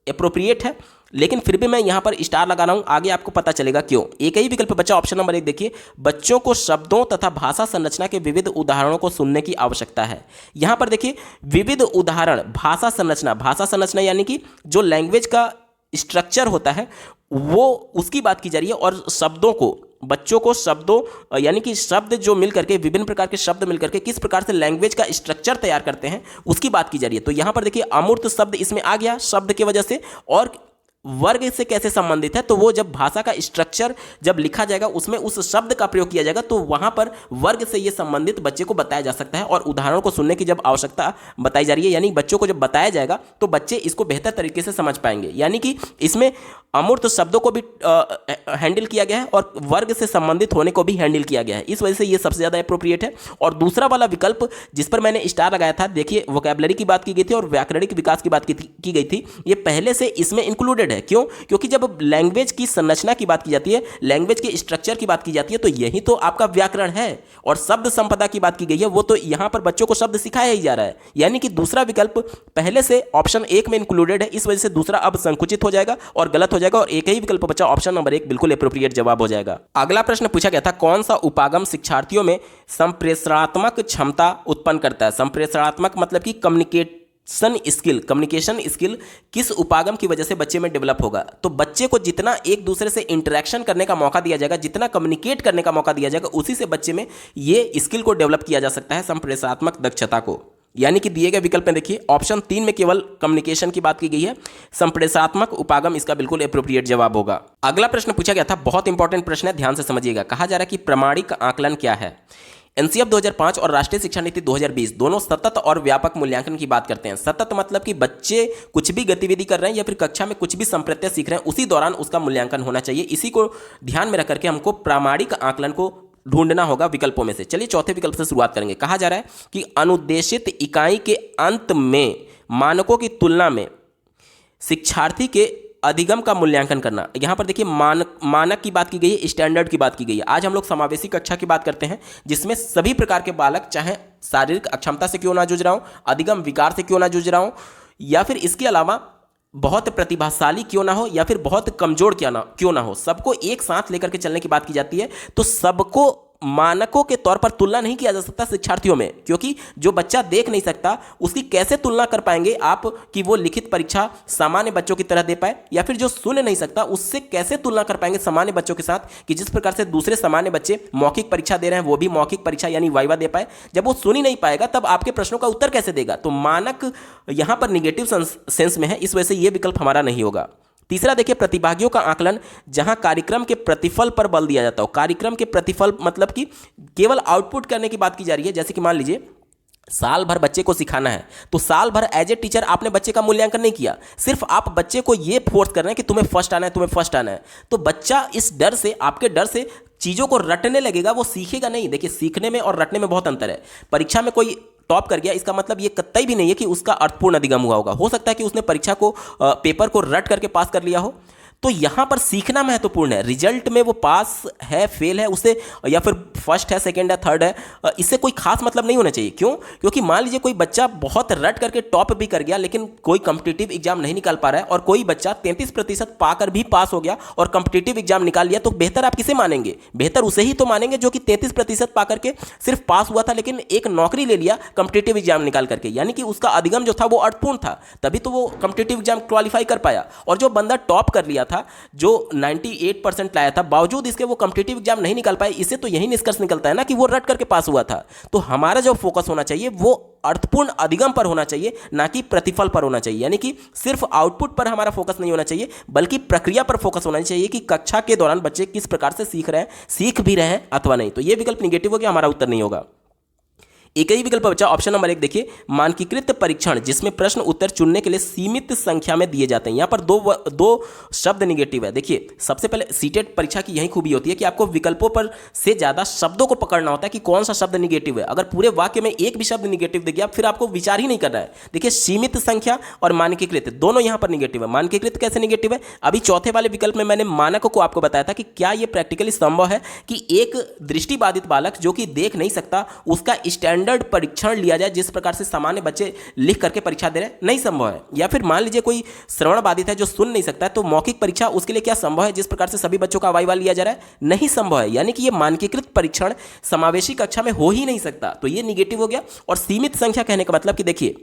एप्रोप्रिएट है, लेकिन फिर भी मैं यहां पर स्टार लगा रहा हूं, आगे आपको पता चलेगा क्यों। एक ही विकल्प बचा, ऑप्शन नंबर 1 देखिए, बच्चों को शब्दों तथा भाषा संरचना के विविध उदाहरणों को सुनने की आवश्यकता है। यहां पर देखिए विविध उदाहरण, भाषा संरचना यानी कि जो लैंग्वेज का स्ट्रक्चर होता है वो उसकी बात की जा रही है। और शब्दों को, बच्चों को शब्दों यानी कि शब्द जो मिल करके, विभिन्न प्रकार के शब्द मिल करके किस प्रकार से लैंग्वेज का स्ट्रक्चर तैयार करते हैं उसकी बात की जा रही है। तो यहां पर देखिए अमूर्त शब्द इसमें आ गया शब्द की वजह से, और वर्ग से कैसे संबंधित है, तो वो जब भाषा का स्ट्रक्चर जब लिखा जाएगा उसमें उस शब्द का प्रयोग किया जाएगा तो वहां पर वर्ग से ये संबंधित बच्चे को बताया जा सकता है। और उदाहरणों को सुनने की जब आवश्यकता बताई जा रही है, यानी बच्चों को जब बताया जाएगा तो बच्चे इसको बेहतर तरीके से समझ पाएंगे। यानी कि इसमें अमूर्त शब्दों को भी हैंडल किया गया है और वर्ग से संबंधित होने को भी हैंडल किया गया है, इस वजह से ये सबसे ज़्यादा अप्रोप्रिएट है। और दूसरा वाला विकल्प जिस पर मैंने स्टार लगाया था, देखिए वोकैबुलरी की बात की गई थी और व्याकरणिक विकास की बात की गई थी, ये पहले से इसमें इंक्लूडेड है। क्यों? क्योंकि जब लैंग्वेज की संरचना की बात की जाती है, लैंग्वेज के स्ट्रक्चर की बात की जाती है, तो यही तो आपका व्याकरण है। और शब्द संपदा की बात की गई है, वो तो यहां पर बच्चों को शब्द सिखाया ही जा रहा है। यानी कि दूसरा विकल्प पहले से ऑप्शन 1 में इंक्लूडेड है, इस वजह से दूसरा अब संकुचित हो जाएगा और गलत हो जाएगा और एक ही विकल्प बचा, ऑप्शन नंबर 1 बिल्कुल एप्रोप्रिएट जवाब हो जाएगा। अगला प्रश्न पूछा गया था, कौन सा उपागम शिक्षार्थियों में संप्रेषणात्मक क्षमता उत्पन्न करता है। संप्रेषणात्मक मतलब कि कम्युनिकेशन स्किल किस उपागम की वजह से बच्चे में डेवलप होगा। तो बच्चे को जितना एक दूसरे से इंटरेक्शन करने का मौका दिया जाएगा, जितना कम्युनिकेट करने का मौका दिया जाएगा, उसी से बच्चे में ये स्किल को डेवलप किया जा सकता है, संप्रेषणात्मक दक्षता को। यानी कि दिए गए विकल्प में देखिए ऑप्शन 3 में केवल कम्युनिकेशन की बात की गई है, संप्रेषणात्मक उपागम इसका बिल्कुल एप्रोप्रिएट जवाब होगा। अगला प्रश्न पूछा गया था, बहुत इंपॉर्टेंट प्रश्न है, ध्यान से समझिएगा। कहा जा रहा है कि प्रामाणिक आकलन क्या है। एनसीएफ 2005 और राष्ट्रीय शिक्षा नीति 2020 दोनों सतत और व्यापक मूल्यांकन की बात करते हैं। सतत मतलब कि बच्चे कुछ भी गतिविधि कर रहे हैं या फिर कक्षा में कुछ भी संप्रत्यय सीख रहे हैं, उसी दौरान उसका मूल्यांकन होना चाहिए। इसी को ध्यान में रख करके हमको प्रामाणिक आकलन को ढूंढना होगा विकल्पों में से। चलिए चौथे विकल्प से शुरुआत करेंगे। कहा जा रहा है कि अनुदेशित इकाई के अंत में मानकों की तुलना में शिक्षार्थी के अधिगम का मूल्यांकन करना। यहाँ पर देखिए मानक की बात की गई है, स्टैंडर्ड की बात की गई है। आज हम लोग समावेशी कक्षा की बात करते हैं, जिसमें सभी प्रकार के बालक, चाहे शारीरिक अक्षमता से क्यों ना जूझ रहा हूँ, अधिगम विकार से क्यों ना जूझ रहा हूँ, या फिर इसके अलावा बहुत प्रतिभाशाली क्यों ना हो या फिर बहुत कमजोर क्यों ना हो, सबको एक साथ लेकर के चलने की बात की जाती है। तो सबको मानकों के तौर पर तुलना नहीं किया जा सकता शिक्षार्थियों में, क्योंकि जो बच्चा देख नहीं सकता उसकी कैसे तुलना कर पाएंगे आप कि वो लिखित परीक्षा सामान्य बच्चों की तरह दे पाए, या फिर जो सुन नहीं सकता उससे कैसे तुलना कर पाएंगे सामान्य बच्चों के साथ कि जिस प्रकार से दूसरे सामान्य बच्चे मौखिक परीक्षा दे रहे हैं वो भी मौखिक परीक्षा यानी वाइवा दे पाए। जब वो सुन ही नहीं पाएगा तब आपके प्रश्नों का उत्तर कैसे देगा। तो मानक यहां पर निगेटिव सेंस में है, इस वजह से यह विकल्प हमारा नहीं होगा। तीसरा देखिए प्रतिभागियों का आकलन, जहां कार्यक्रम के प्रतिफल पर बल दिया जाता हो। कार्यक्रम के प्रतिफल मतलब कि केवल आउटपुट करने की बात की जा रही है। जैसे कि मान लीजिए साल भर बच्चे को सिखाना है, तो साल भर एज ए टीचर आपने बच्चे का मूल्यांकन नहीं किया, सिर्फ आप बच्चे को ये फोर्स कर रहे हैं कि तुम्हें फर्स्ट आना है, तुम्हें फर्स्ट आना है। तो बच्चा इस डर से, आपके डर से चीज़ों को रटने लगेगा, वो सीखेगा नहीं। देखिए सीखने में और रटने में बहुत अंतर है। परीक्षा में कोई टॉप कर गया, इसका मतलब ये कतई भी नहीं है कि उसका अर्थपूर्ण अधिगम हुआ होगा। हो सकता है कि उसने परीक्षा को पेपर को रट करके पास कर लिया हो। तो यहां पर सीखना महत्वपूर्ण है। रिजल्ट में वो पास है, फेल है, उससे या फिर फर्स्ट है, सेकंड है, थर्ड है, इससे कोई खास मतलब नहीं होना चाहिए। क्यों? क्योंकि मान लीजिए कोई बच्चा बहुत रट करके टॉप भी कर गया लेकिन कोई कॉम्पिटिटिव एग्जाम नहीं निकाल पा रहा है, और कोई बच्चा 33% पाकर भी पास हो गया और कॉम्पिटिटिव एग्जाम निकाल लिया, तो बेहतर आप किसे मानेंगे? बेहतर उसे ही तो मानेंगे जो कि 33% पा करके सिर्फ पास हुआ था लेकिन एक नौकरी ले लिया कॉम्पिटिटिव एग्जाम निकाल करके, यानी कि उसका अधिगम जो था वो अर्थपूर्ण था, तभी तो वो कॉम्पिटिटिव एग्जाम क्वालिफाई कर पाया। और जो बंदा टॉप कर लिया था, जो 98% लाया था, बावजूद इसके वो कॉम्पिटिटिव एग्जाम नहीं निकाल पाए, इससे तो यही निष्कर्ष निकलता है ना कि वो रट करके पास हुआ था। तो हमारा जो फोकस होना चाहिए वो अर्थपूर्ण अधिगम पर होना चाहिए, ना कि प्रतिफल पर होना चाहिए। यानी कि सिर्फ आउटपुट पर हमारा फोकस नहीं होना चाहिए, बल्कि प्रक्रिया पर फोकस होना चाहिए कि कक्षा के दौरान बच्चे किस प्रकार से सीख रहे हैं, सीख भी रहे हैं अथवा नहीं। तो ये विकल्प निगेटिव हो गया, हमारा उत्तर नहीं होगा। एक ही विकल्प बचा, ऑप्शन नंबर 1 देखिए, मानकीकृत परीक्षण जिसमें प्रश्न उत्तर चुनने के लिए सीमित संख्या में दिए जाते हैं। यहां पर दो शब्द निगेटिव है। देखिए सबसे पहले सीटेट परीक्षा की यही खूबी होती है कि आपको विकल्पों पर से ज्यादा शब्दों को पकड़ना होता है कि कौन सा शब्द निगेटिव है। अगर पूरे वाक्य में एक भी शब्द निगेटिव दिख गया फिर आपको विचार ही नहीं करना है। देखिए सीमित संख्या और मानकीकृत दोनों यहां पर निगेटिव है। मानकीकृत कैसे निगेटिव है? अभी चौथे वाले विकल्प में मैंने मानक को आपको बताया था कि क्या यह प्रैक्टिकली संभव है कि एक दृष्टिबाधित बालक जो कि देख नहीं सकता उसका स्टैंडर्ड परीक्षण लिया जाए जिस प्रकार से सामान्य बच्चे लिख करके परीक्षा दे रहे हैं? नहीं संभव है। या फिर मान लीजिए कोई श्रवण बाधित है जो सुन नहीं सकता है, तो मौखिक परीक्षा उसके लिए क्या संभव है जिस प्रकार से सभी बच्चों का वाइवा लिया जा रहा है? नहीं संभव है। यानी कि ये मानकीकृत परीक्षण समावेशी कक्षा में हो ही नहीं सकता, तो ये निगेटिव हो गया। और सीमित संख्या कहने का मतलब कि देखिए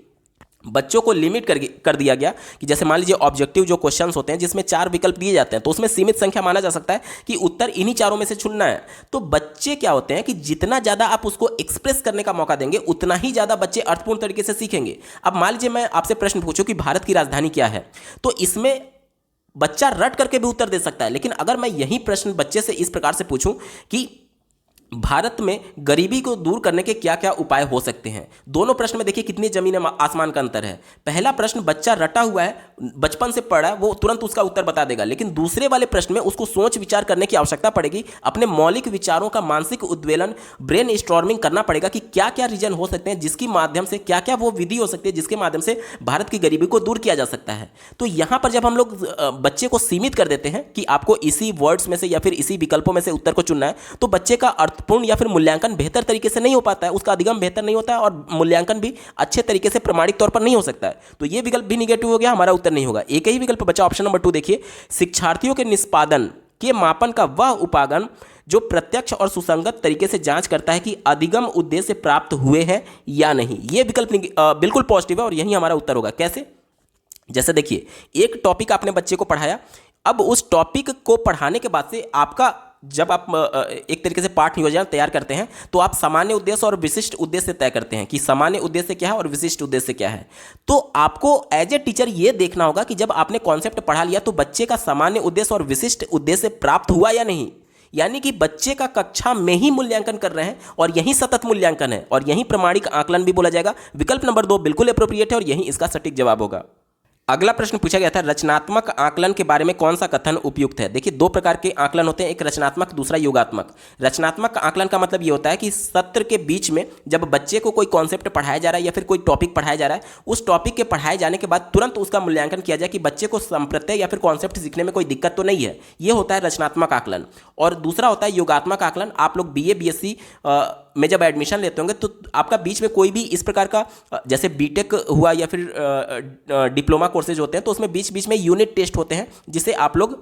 बच्चों को लिमिट कर दिया गया कि जैसे मान लीजिए ऑब्जेक्टिव जो क्वेश्चंस होते हैं जिसमें 4 विकल्प दिए जाते हैं तो उसमें सीमित संख्या माना जा सकता है कि उत्तर इन्हीं चारों में से चुनना है। तो बच्चे क्या होते हैं कि जितना ज़्यादा आप उसको एक्सप्रेस करने का मौका देंगे उतना ही ज़्यादा बच्चे अर्थपूर्ण तरीके से सीखेंगे। अब मान लीजिए मैं आपसे प्रश्न पूछूं कि भारत की राजधानी क्या है, तो इसमें बच्चा रट करके भी उत्तर दे सकता है। लेकिन अगर मैं यही प्रश्न बच्चे से इस प्रकार से पूछूं कि भारत में गरीबी को दूर करने के क्या क्या उपाय हो सकते हैं, दोनों प्रश्न में देखिए कितनी जमीन आसमान का अंतर है। पहला प्रश्न बच्चा रटा हुआ है, बचपन से पढ़ा है, वो तुरंत उसका उत्तर बता देगा। लेकिन दूसरे वाले प्रश्न में उसको सोच विचार करने की आवश्यकता पड़ेगी, अपने मौलिक विचारों का मानसिक उद्वेलन, ब्रेन स्टॉर्मिंग करना पड़ेगा कि क्या क्या रीजन हो सकते हैं जिसकी माध्यम से, क्या क्या वो विधि हो सकती है जिसके माध्यम से भारत की गरीबी को दूर किया जा सकता है। तो यहां पर जब हम लोग बच्चे को सीमित कर देते हैं कि आपको इसी वर्ड्स में से या फिर इसी विकल्पों में से उत्तर को चुनना है, तो बच्चे का अर्थपूर्ण या फिर मूल्यांकन बेहतर तरीके से नहीं हो पाता है, उसका अधिगम बेहतर नहीं होता है और मूल्यांकन भी अच्छे तरीके से प्रमाणिक तौर पर नहीं हो सकता है। तो ये विकल्प भी निगेटिव हो गया, हमारा उत्तर नहीं होगा। एक ही विकल्प बचा ऑप्शन नंबर 2। देखिए, शिक्षार्थियों के निष्पादन के मापन का वह उपागम जो प्रत्यक्ष और सुसंगत तरीके से जांच करता है कि अधिगम उद्देश्य प्राप्त हुए हैं या नहीं। यह विकल्प बिल्कुल पॉजिटिव है और यही हमारा उत्तर होगा। कैसे? जैसे देखिए, एक टॉपिक आपने बच्चे को पढ़ाया, अब उस टॉपिक को पढ़ाने के बाद से आपका जब आप एक तरीके से पाठ योजना तैयार करते हैं तो आप सामान्य उद्देश्य और विशिष्ट उद्देश्य तय करते हैं कि सामान्य उद्देश्य क्या है और विशिष्ट उद्देश्य क्या है। तो आपको एज ए टीचर ये देखना होगा कि जब आपने कॉन्सेप्ट पढ़ा लिया तो बच्चे का सामान्य उद्देश्य और विशिष्ट उद्देश्य प्राप्त हुआ या नहीं। यानी कि बच्चे का कक्षा में ही मूल्यांकन कर रहे हैं और यही सतत मूल्यांकन है और यही प्रमाणिक आकलन भी बोला जाएगा। विकल्प नंबर 2 बिल्कुल एप्रोप्रिएट है और यही इसका सटीक जवाब होगा। अगला प्रश्न पूछा गया था, रचनात्मक आकलन के बारे में कौन सा कथन उपयुक्त है। देखिए, 2 प्रकार के आकलन होते हैं, एक रचनात्मक, दूसरा योगात्मक। रचनात्मक आकलन का मतलब ये होता है कि सत्र के बीच में जब बच्चे को कोई कॉन्सेप्ट पढ़ाया जा रहा है या फिर कोई टॉपिक पढ़ाया जा रहा है, उस टॉपिक के पढ़ाए जाने के बाद तुरंत उसका मूल्यांकन किया जाए कि बच्चे को संप्रत्यय या फिर कॉन्सेप्ट सीखने में कोई दिक्कत तो नहीं है। ये होता है रचनात्मक आकलन। और दूसरा होता है योगात्मक आकलन। आप लोग BA BSc में जब एडमिशन लेते होंगे तो आपका बीच में कोई भी इस प्रकार का, जैसे बीटेक हुआ या फिर डिप्लोमा कोर्सेज होते हैं, तो उसमें बीच बीच में यूनिट टेस्ट होते हैं जिसे आप लोग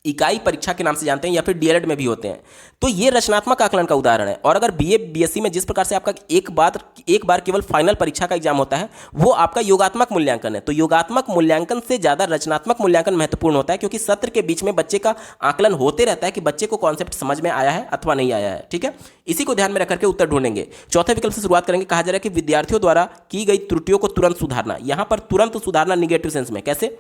इकाई परीक्षा के नाम से जानते हैं या फिर DLED में भी होते हैं। तो ये रचनात्मक आकलन का उदाहरण है। और अगर BA BSc में जिस प्रकार से आपका एक बार केवल फाइनल परीक्षा का एग्जाम होता है, वो आपका योगात्मक मूल्यांकन है। तो योगात्मक मूल्यांकन से ज़्यादा रचनात्मक मूल्यांकन महत्वपूर्ण होता है, क्योंकि सत्र के बीच में बच्चे का आकलन होते रहता है कि बच्चे को कॉन्सेप्ट समझ में आया है अथवा नहीं आया है। ठीक है, इसी को ध्यान में रख करके उत्तर ढूंढेंगे। चौथे विकल्प से शुरुआत करेंगे। कहा जा रहा है कि विद्यार्थियों द्वारा की गई त्रुटियों को तुरंत सुधारना। यहाँ पर तुरंत सुधारना निगेटिव सेंस में। कैसे?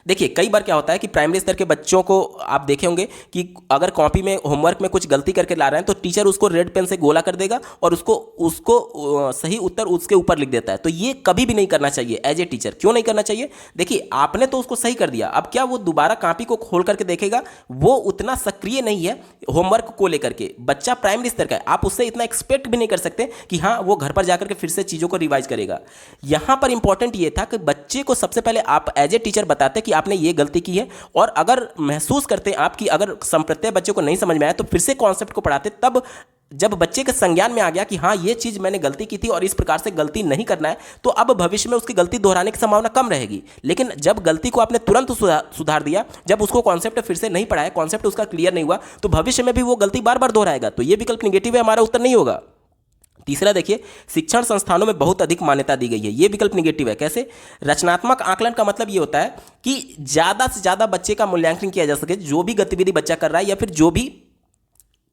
देखिए, कई बार क्या होता है कि प्राइमरी स्तर के बच्चों को आप देखे होंगे कि अगर कॉपी में होमवर्क में कुछ गलती करके ला रहे हैं तो टीचर उसको रेड पेन से गोला कर देगा और उसको सही उत्तर उसके ऊपर लिख देता है। तो ये कभी भी नहीं करना चाहिए एज ए टीचर। क्यों नहीं करना चाहिए? देखिए, आपने तो उसको सही कर दिया, अब क्या वो दोबारा कॉपी को खोल करके देखेगा? वो उतना सक्रिय नहीं है होमवर्क को लेकर के। बच्चा प्राइमरी स्तर का है, आप उससे इतना एक्सपेक्ट भी नहीं कर सकते कि हाँ वो घर पर जाकर के फिर से चीज़ों को रिवाइज करेगा। यहाँ पर इंपॉर्टेंट ये था कि बच्चे को सबसे पहले आप एज ए टीचर बताते कि आपने ये गलती की है, और अगर महसूस करते आप कि अगर संप्रत्यय बच्चे को नहीं समझ में आया तो फिर से कॉन्सेप्ट को पढ़ाते। तब जब बच्चे के संज्ञान में आ गया कि हाँ ये चीज़ मैंने गलती की थी और इस प्रकार से गलती नहीं करना है, तो अब भविष्य में उसकी गलती दोहराने की संभावना कम रहेगी। लेकिन जब गलती को आपने तुरंत सुधार दिया, जब उसको कॉन्सेप्ट फिर से नहीं पढ़ाया, कॉन्सेप्ट उसका क्लियर नहीं हुआ, तो भविष्य में भी वो गलती बार बार दोहराएगा। तो ये विकल्प निगेटिव है, हमारा उत्तर नहीं होगा। तीसरा देखिए, शिक्षण संस्थानों में बहुत अधिक मान्यता दी गई है। ये विकल्प निगेटिव है। कैसे? रचनात्मक आकलन का मतलब ये होता है कि ज़्यादा से ज़्यादा बच्चे का मूल्यांकन किया जा सके। जो भी गतिविधि बच्चा कर रहा है या फिर जो भी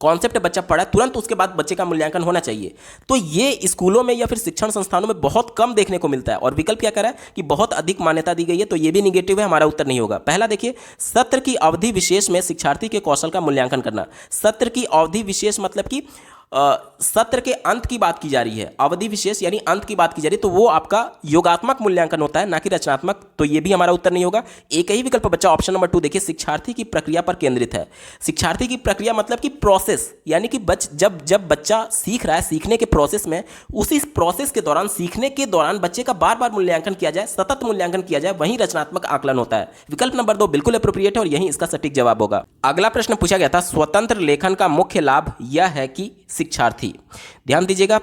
कॉन्सेप्ट बच्चा पढ़ा है, तुरंत उसके बाद बच्चे का मूल्यांकन होना चाहिए। तो ये स्कूलों में या फिर शिक्षण संस्थानों में बहुत कम देखने को मिलता है। और विकल्प क्या कर रहा है कि बहुत अधिक मान्यता दी गई है, तो ये भी निगेटिव है, हमारा उत्तर नहीं होगा। पहला देखिए, सत्र की अवधि विशेष में शिक्षार्थी के कौशल का मूल्यांकन करना। सत्र की अवधि विशेष मतलब कि सत्र के अंत की बात की जा रही है, अवधि विशेष यानी अंत की बात की जा रही है, तो वो आपका योगात्मक मूल्यांकन होता है, ना कि रचनात्मक। तो ये भी हमारा उत्तर नहीं होगा। एक ही विकल्प बच्चा ऑप्शन नंबर 2 देखिए, शिक्षार्थी की प्रक्रिया पर केंद्रित है। शिक्षार्थी की प्रक्रिया मतलब कि प्रोसेस, यानी कि जब बच्चा सीख रहा है, सीखने के प्रोसेस में, उसी प्रोसेस के दौरान, सीखने के दौरान बच्चे का बार बार मूल्यांकन किया जाए, सतत मूल्यांकन किया जाए, वही रचनात्मक आकलन होता है। विकल्प नंबर 2 बिल्कुल एप्रोप्रिएट है और यही इसका सटीक जवाब होगा। अगला प्रश्न पूछा गया था, स्वतंत्र लेखन का मुख्य लाभ यह है कि शिक्षार्थी, ध्यान दीजिएगा,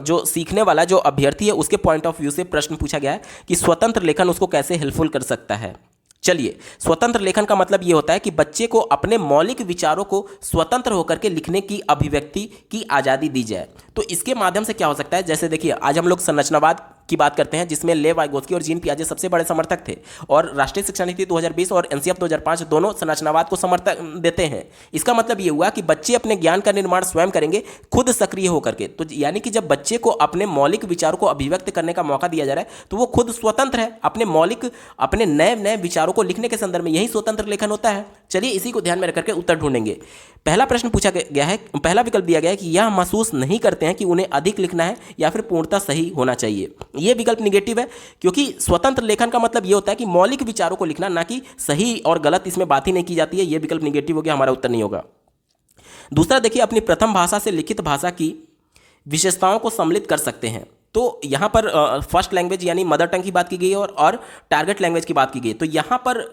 जो सीखने वाला जो अभ्यर्थी है उसके पॉइंट ऑफ व्यू से प्रश्न पूछा गया है कि स्वतंत्र लेखन उसको कैसे हेल्पफुल कर सकता है। चलिए, स्वतंत्र लेखन का मतलब यह होता है कि बच्चे को अपने मौलिक विचारों को स्वतंत्र होकर के लिखने की, अभिव्यक्ति की आज़ादी दी जाए। तो इसके माध्यम से क्या हो सकता है, जैसे देखिए आज हम लोग संरचनावाद की बात करते हैं, जिसमें लेव वाइगोत्स्की और जीन पियाजे सबसे बड़े समर्थक थे, और राष्ट्रीय शिक्षा नीति 2020 और एनसीएफ 2005 दोनों संरचनावाद को समर्थन देते हैं। इसका मतलब ये हुआ कि बच्चे अपने ज्ञान का निर्माण स्वयं करेंगे, खुद सक्रिय होकर के। तो यानी कि जब बच्चे को अपने मौलिक विचारों को अभिव्यक्त करने का मौका दिया जा रहा है तो वो खुद स्वतंत्र है अपने नए नए विचारों को लिखने के संदर्भ में। यही स्वतंत्र लेखन होता है। चलिए इसी को ध्यान में रखकर के उत्तर ढूंढेंगे। पहला प्रश्न पूछा गया है, पहला विकल्प दिया गया है कि यह महसूस नहीं करते हैं कि उन्हें अधिक लिखना है या फिर पूर्णतः सही होना चाहिए। यह विकल्प निगेटिव है, क्योंकि स्वतंत्र लेखन का मतलब यह होता है कि मौलिक विचारों को लिखना, ना कि सही और गलत इसमें बात ही नहीं की जाती है। यह विकल्प निगेटिव हो गया, हमारा उत्तर नहीं होगा। दूसरा देखिए, अपनी प्रथम भाषा से लिखित भाषा की विशेषताओं को सम्मिलित कर सकते हैं। तो यहाँ पर फर्स्ट लैंग्वेज यानी मदर टंग की बात की गई है और टारगेट लैंग्वेज की बात की गई है। तो यहाँ पर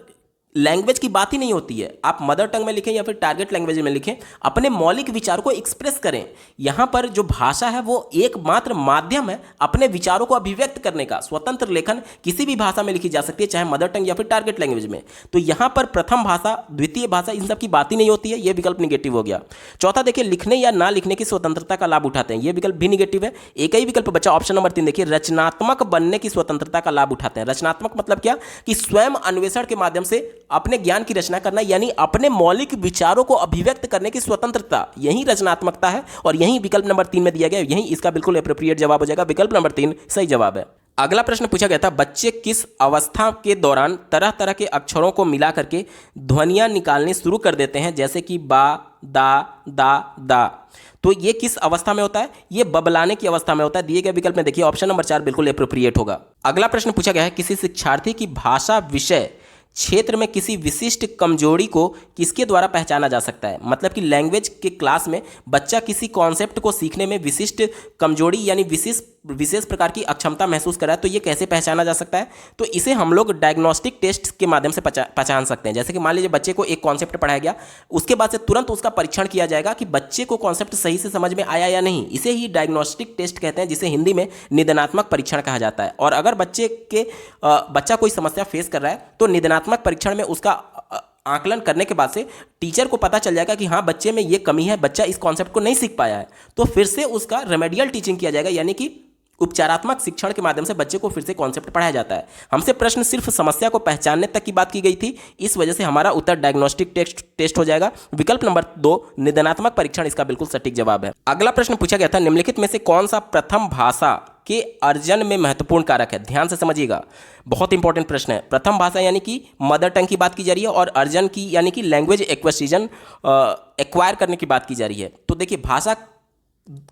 लैंग्वेज की बात ही नहीं होती है। आप मदर टंग में लिखें या फिर टारगेट लैंग्वेज में लिखें, अपने मौलिक विचार को एक्सप्रेस करें। यहाँ पर जो भाषा है वो एकमात्र माध्यम है अपने विचारों को अभिव्यक्त करने का। स्वतंत्र लेखन किसी भी भाषा में लिखी जा सकती है, चाहे मदर टंग या फिर टारगेट लैंग्वेज में। तो यहाँ पर प्रथम भाषा, द्वितीय भाषा, इन सब की बात ही नहीं होती है। यह विकल्प निगेटिव हो गया। चौथा देखिए, लिखने या ना लिखने की स्वतंत्रता का लाभ उठाते हैं। यह विकल्प भी निगेटिव है। एक ही विकल्प बचा ऑप्शन नंबर 3। देखिए, रचनात्मक बनने की स्वतंत्रता का लाभ उठाते हैं। रचनात्मक मतलब क्या कि स्वयं अन्वेषण के माध्यम से अपने ज्ञान की रचना करना, यानी अपने मौलिक विचारों को अभिव्यक्त करने की स्वतंत्रता, यही रचनात्मकता है। और यही विकल्प नंबर 3 में दिया गया। यही इसका बिल्कुल एप्रोप्रिएट जवाब हो जाएगा। विकल्प नंबर 3 सही जवाब है। अगला प्रश्न पूछा गया था, बच्चे किस अवस्था के दौरान तरह तरह के अक्षरों को मिला करके ध्वनियां निकालनी शुरू कर देते हैं, जैसे कि बा, दा, दा। तो ये किस अवस्था में होता है? ये बबलाने की अवस्था में होता है। दिए गए विकल्प में देखिए ऑप्शन नंबर 4 बिल्कुल एप्रोप्रिएट होगा। अगला प्रश्न पूछा गया है, किसी शिक्षार्थी की भाषा विषय क्षेत्र में किसी विशिष्ट कमजोरी को किसके द्वारा पहचाना जा सकता है? मतलब कि लैंग्वेज के क्लास में बच्चा किसी कॉन्सेप्ट को सीखने में विशिष्ट कमजोरी यानी विशेष प्रकार की अक्षमता महसूस कर रहा है, तो ये कैसे पहचाना जा सकता है? तो इसे हम लोग डायग्नोस्टिक टेस्ट के माध्यम से पहचान सकते हैं। जैसे कि मान लीजिए बच्चे को एक कॉन्सेप्ट पढ़ाया गया, उसके बाद से तुरंत उसका परीक्षण किया जाएगा कि बच्चे को कॉन्सेप्ट सही से समझ में आया या नहीं। इसे ही डायग्नोस्टिक टेस्ट कहते हैं, जिसे हिंदी में निदानात्मक परीक्षण कहा जाता है। और अगर बच्चा कोई समस्या फेस कर रहा है तो निदानात्मक परीक्षण में उसका आकलन करने के बाद से टीचर को पता चल जाएगा कि हाँ, बच्चे में ये कमी है, बच्चा इस कॉन्सेप्ट को नहीं सीख पाया है, तो फिर से उसका रेमेडियल टीचिंग किया जाएगा, यानी कि उपचारात्मक शिक्षण के माध्यम से बच्चे को फिर से कॉन्सेप्ट पढ़ाया जाता है। हमसे प्रश्न सिर्फ समस्या को पहचानने तक की बात की गई थी, इस वजह से हमारा उत्तर डायग्नोस्टिक टेस्ट हो जाएगा। विकल्प नंबर 2 निदानात्मक परीक्षण इसका बिल्कुल सटीक जवाब है। अगला प्रश्न पूछा गया था, निम्नलिखित में से कौन सा प्रथम भाषा के अर्जन में महत्वपूर्ण कारक है? ध्यान से समझिएगा, बहुत इंपॉर्टेंट प्रश्न है। प्रथम भाषा यानी कि मदर टंग की बात की जा रही है, और अर्जन की यानी कि लैंग्वेज एक्विजिशन एक्वायर करने की बात की जा रही है। तो देखिए, भाषा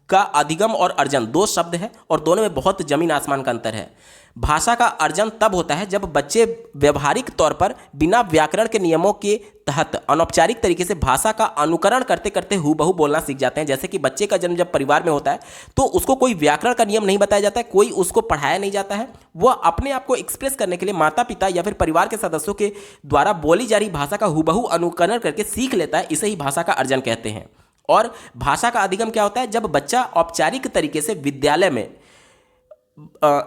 का अधिगम और अर्जन 2 शब्द है और दोनों में बहुत जमीन आसमान का अंतर है। भाषा का अर्जन तब होता है जब बच्चे व्यवहारिक तौर पर बिना व्याकरण के नियमों के तहत अनौपचारिक तरीके से भाषा का अनुकरण करते करते हूबहू बोलना सीख जाते हैं। जैसे कि बच्चे का जन्म जब परिवार में होता है तो उसको कोई व्याकरण का नियम नहीं बताया जाता है, कोई उसको पढ़ाया नहीं जाता है। वह अपने आप को एक्सप्रेस करने के लिए माता पिता या फिर परिवार के सदस्यों के द्वारा बोली जा रही भाषा का हूबहू अनुकरण करके सीख लेता है। इसे ही भाषा का अर्जन कहते हैं। और भाषा का अधिगम क्या होता है? जब बच्चा औपचारिक तरीके से विद्यालय में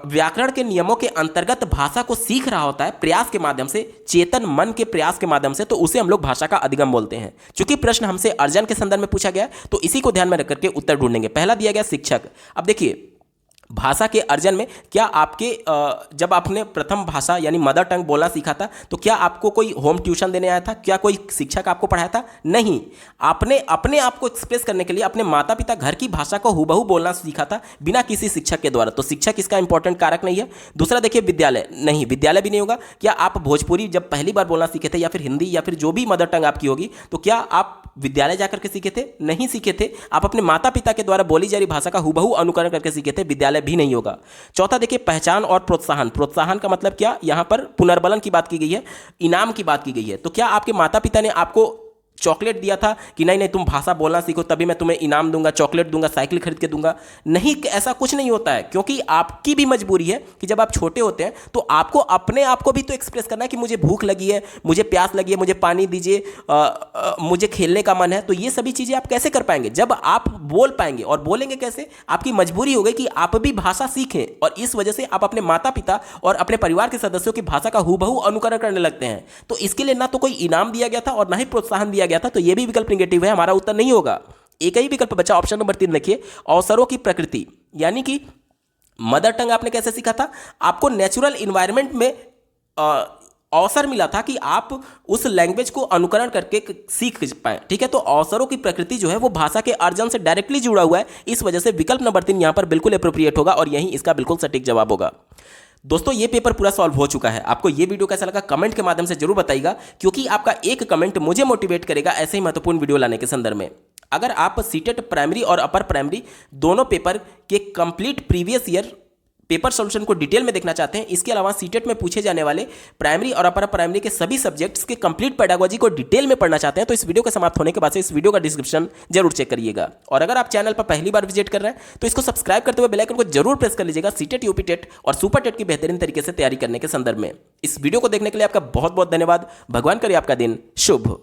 व्याकरण के नियमों के अंतर्गत भाषा को सीख रहा होता है, प्रयास के माध्यम से, चेतन मन के प्रयास के माध्यम से, तो उसे हम लोग भाषा का अधिगम बोलते हैं। चूंकि प्रश्न हमसे अर्जन के संदर्भ में पूछा गया, तो इसी को ध्यान में रख करके उत्तर ढूंढेंगे। पहला दिया गया शिक्षक। अब देखिए, भाषा के अर्जन में क्या आपके जब आपने प्रथम भाषा यानी मदर टंग बोलना सीखा था, तो क्या आपको कोई होम ट्यूशन देने आया था? क्या कोई शिक्षक आपको पढ़ाया था? नहीं। आपने अपने आप को एक्सप्रेस करने के लिए अपने माता पिता घर की भाषा को हूबहू बोलना सीखा था, बिना किसी शिक्षक के द्वारा। तो शिक्षक इसका इंपॉर्टेंट कारक नहीं है। दूसरा देखिए, विद्यालय। नहीं, विद्यालय भी नहीं होगा। क्या आप भोजपुरी जब पहली बार बोलना सीखे थे, या फिर हिंदी, या फिर जो भी मदर टंग आपकी होगी, तो क्या आप विद्यालय जाकर के सीखे थे? नहीं सीखे थे। आप अपने माता पिता के द्वारा बोली जा रही भाषा का हूबहू अनुकरण करके सीखे थे। विद्यालय भी नहीं होगा। चौथा देखिए, पहचान और प्रोत्साहन। प्रोत्साहन का मतलब क्या? यहां पर पुनर्बलन की बात की गई है, इनाम की बात की गई है। तो क्या आपके माता पिता ने आपको चॉकलेट दिया था कि नहीं तुम भाषा बोलना सीखो तभी मैं तुम्हें इनाम दूंगा, चॉकलेट दूंगा, साइकिल खरीद के दूंगा? नहीं, ऐसा कुछ नहीं होता है। क्योंकि आपकी भी मजबूरी है कि जब आप छोटे होते हैं तो आपको अपने आप को भी तो एक्सप्रेस करना है कि मुझे भूख लगी है, मुझे प्यास लगी है, मुझे पानी दीजिए, मुझे खेलने का मन है। तो ये सभी चीज़ें आप कैसे कर पाएंगे? जब आप बोल पाएंगे। और बोलेंगे कैसे? आपकी मजबूरी हो गई कि आप भी भाषा सीखें, और इस वजह से आप अपने माता पिता और अपने परिवार के सदस्यों की भाषा का हूबहू अनुकरण करने लगते हैं। तो इसके लिए ना तो कोई इनाम दिया गया था और ना ही प्रोत्साहन दिया गया था। तो ये भी विकल्प नेगेटिव है, हमारा उत्तर नहीं होगा। एक ही विकल्प बचा, ऑप्शन नंबर 3 देखिए, अवसरों की प्रकृति। यानी कि मदर टंग आपने कैसे सीखा था? आपको नेचुरल इन्वायरमेंट में अवसर मिला था कि आप उस लैंग्वेज को अनुकरण करके सीख पाएं। ठीक है, तो अवसरों की प्रकृति जो है वो भाषा के अर्जन से डायरेक्टली जुड़ा हुआ है। इस वजह से विकल्प नंबर 3 यहां पर बिल्कुल अप्रोप्रिएट होगा और यही इसका बिल्कुल सटीक जवाब होगा। दोस्तों ये पेपर पूरा सॉल्व हो चुका है। आपको ये वीडियो कैसा लगा कमेंट के माध्यम से जरूर बताइएगा, क्योंकि आपका एक कमेंट मुझे मोटिवेट करेगा ऐसे ही महत्वपूर्ण वीडियो लाने के संदर्भ में। अगर आप सीटेट प्राइमरी और अपर प्राइमरी दोनों पेपर के complete previous year paper solution को डिटेल में देखना चाहते हैं, इसके अलावा सीटेट में पूछे जाने वाले प्राइमरी और अपर प्राइमरी के सभी सब्जेक्ट्स के कंप्लीट पेडागोजी को डिटेल में पढ़ना चाहते हैं, तो इस वीडियो के समाप्त होने के बाद से इस वीडियो का डिस्क्रिप्शन जरूर चेक करिएगा। और अगर आप चैनल पर पहली बार विजिट कर रहे हैं तो इसको सब्सक्राइब करते हुए बेल आइकन को जरूर प्रेस कर लीजिएगा सीटेट, यूपी टेट और सुपर टेट की बेहतरीन तरीके से तैयारी करने के संदर्भ में। इस वीडियो को देखने के लिए आपका बहुत बहुत धन्यवाद। भगवान करे आपका दिन शुभ हो।